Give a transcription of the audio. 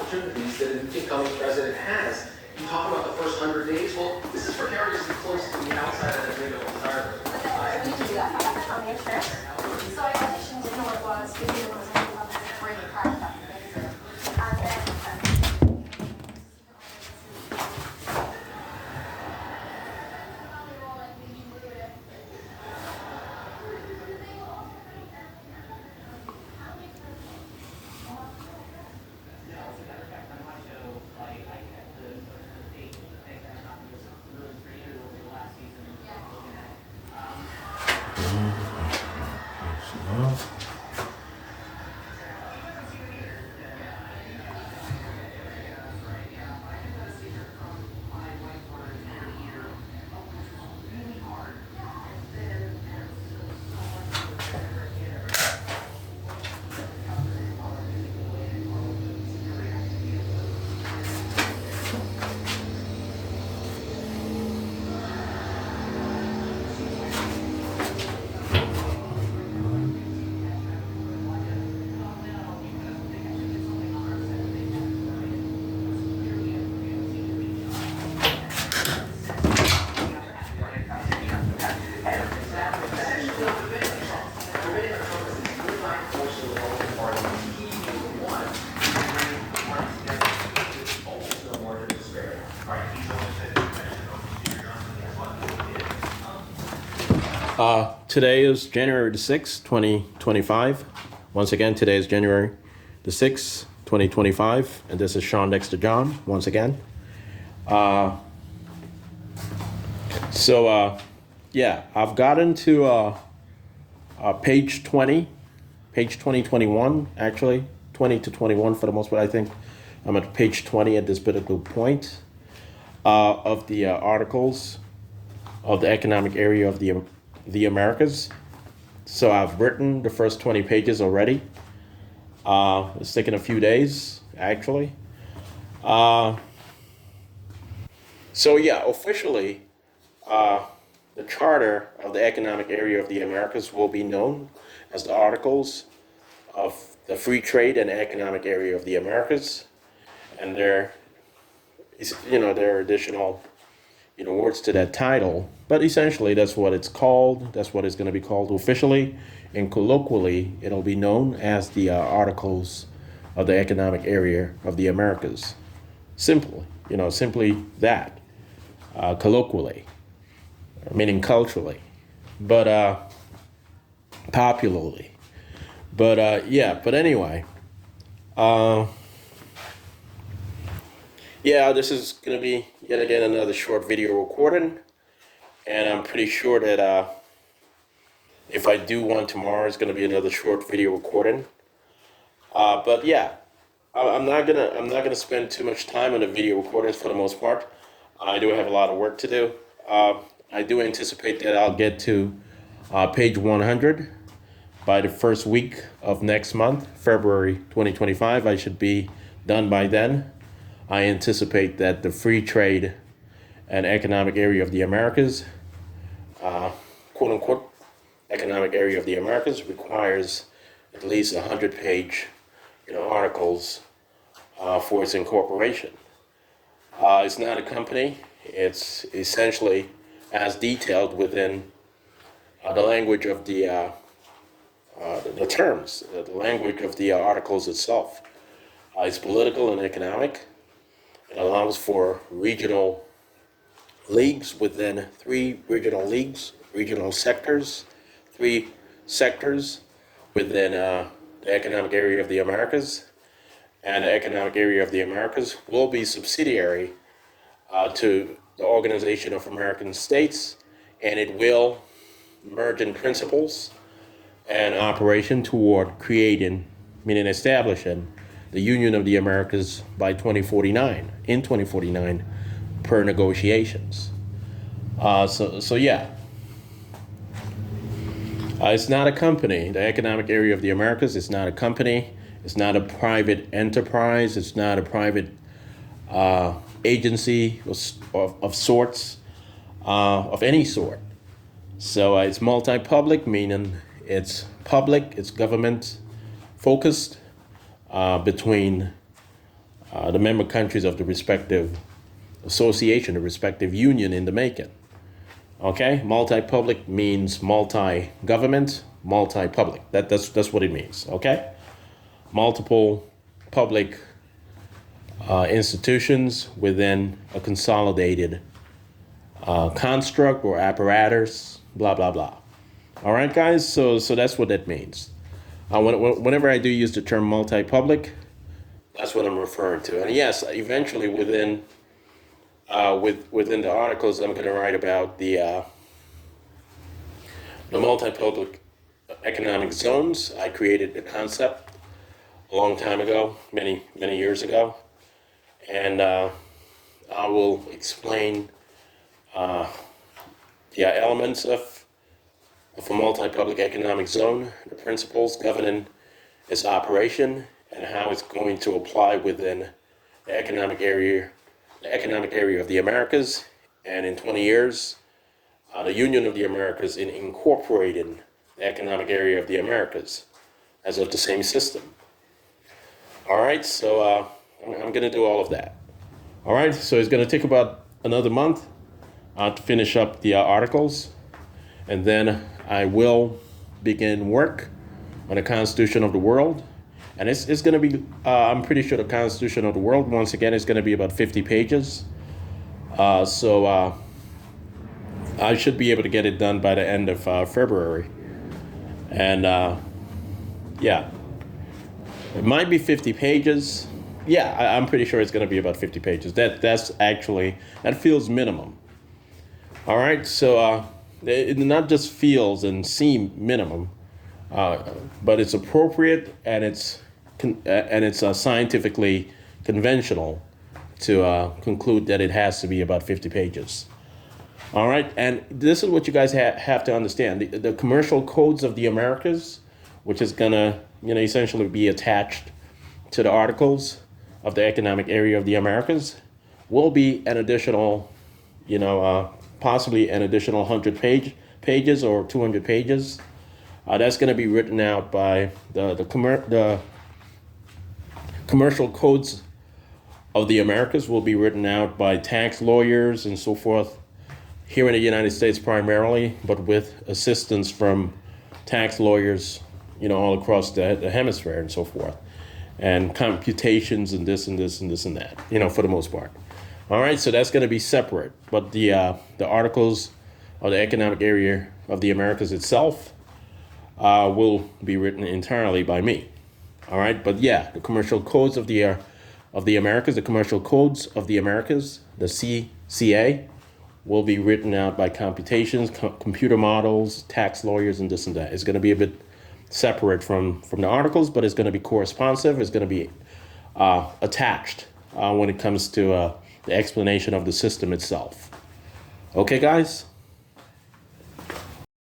opportunities that an incoming president has. You talk about the first 100 days. Well, this is for carriers as close to the outside of the NATO entirely. We do that on the internet. So I auditioned, didn't know what it was, didn't know what it was, really cracked up. And then Today is January the 6th, 2025. Once again, today is January the 6th, 2025. And this is Shawn, Dexter, John, once again. Yeah, I've gotten to page 20, page 21, actually. 20 to 21 for the most part, I think. I'm at page 20 at this particular point of the articles of the economic area of the Americas. So I've written the first 20 pages already. It's taken a few days, actually. So yeah, officially, the Charter of the Economic Area of the Americas will be known as the Articles of the Free Trade and Economic Area of the Americas. And there are additional words to that title, but essentially that's what it's called. That's what it's going to be called officially, and colloquially it'll be known as the Articles of the Economic Area of the Americas. Simply that, colloquially, meaning culturally, but popularly. But anyway, yeah, this is going to be yet again another short video recording, and I'm pretty sure that if I do one tomorrow, it's going to be another short video recording. But yeah, I'm not gonna spend too much time on the video recordings for the most part. I do have a lot of work to do. I do anticipate that I'll get to page 100 by the first week of next month, February 2025. I should be done by then. I anticipate that the Free Trade and Economic Area of the Americas, quote unquote, Economic Area of the Americas, requires at least 100-page, articles for its incorporation. It's not a company. It's essentially as detailed within the language of the terms, the language of the articles itself. It's political and economic. It allows for regional leagues within 3 regional sectors, 3 sectors within the Economic Area of the Americas. And the Economic Area of the Americas will be subsidiary to the Organization of American States, and it will merge in principles and operation toward creating, meaning establishing, the Union of the Americas by 2049, per negotiations. So yeah. It's not a company. The Economic Area of the Americas is not a company. It's not a private enterprise. It's not a private agency of sorts, of any sort. So it's multi-public, meaning it's public, it's government focused, between the member countries of the respective association, the respective union in the making. Okay, multi-public means multi-government, multi-public. That's what it means. Okay, multiple public institutions within a consolidated construct or apparatus. Blah blah blah. All right, guys. So that's what that means. Whenever I do use the term multi-public, that's what I'm referring to. And yes, eventually within the articles, I'm going to write about the multi-public economic zones. I created the concept a long time ago, many years ago, and I will explain the elements of a multi-public economic zone, the principles governing its operation, and how it's going to apply within the economic area of the Americas, and in 20 years, the Union of the Americas in incorporating the economic area of the Americas as of the same system. All right, so I'm going to do all of that. All right, so it's going to take about another month to finish up the articles, and then I will begin work on the Constitution of the World. And it's going to be, I'm pretty sure the Constitution of the World, once again, is going to be about 50 pages. So I should be able to get it done by the end of February. And yeah, it might be 50 pages. Yeah, I'm pretty sure it's going to be about 50 pages. That feels minimum. All right, so it not just feels and seem minimum, but it's appropriate and it's scientifically conventional to conclude that it has to be about 50 pages. All right, and this is what you guys have to understand. The commercial codes of the Americas, which is gonna essentially be attached to the articles of the economic area of the Americas, will be an additional, possibly an additional 100 pages or 200 pages. That's going to be written out by the commercial codes of the Americas will be written out by tax lawyers and so forth here in the United States primarily, but with assistance from tax lawyers, all across the hemisphere and so forth, and computations and this and this and this and that, for the most part. All right, so that's going to be separate, but the articles of the economic area of the Americas itself will be written entirely by me. All right, but yeah, the commercial codes of the Americas, the commercial codes of the Americas, the CCA, will be written out by computations, computer models, tax lawyers, and this and that. It's going to be a bit separate from the articles, but it's going to be corresponsive. It's going to be attached when it comes to the explanation of the system itself. Okay, guys?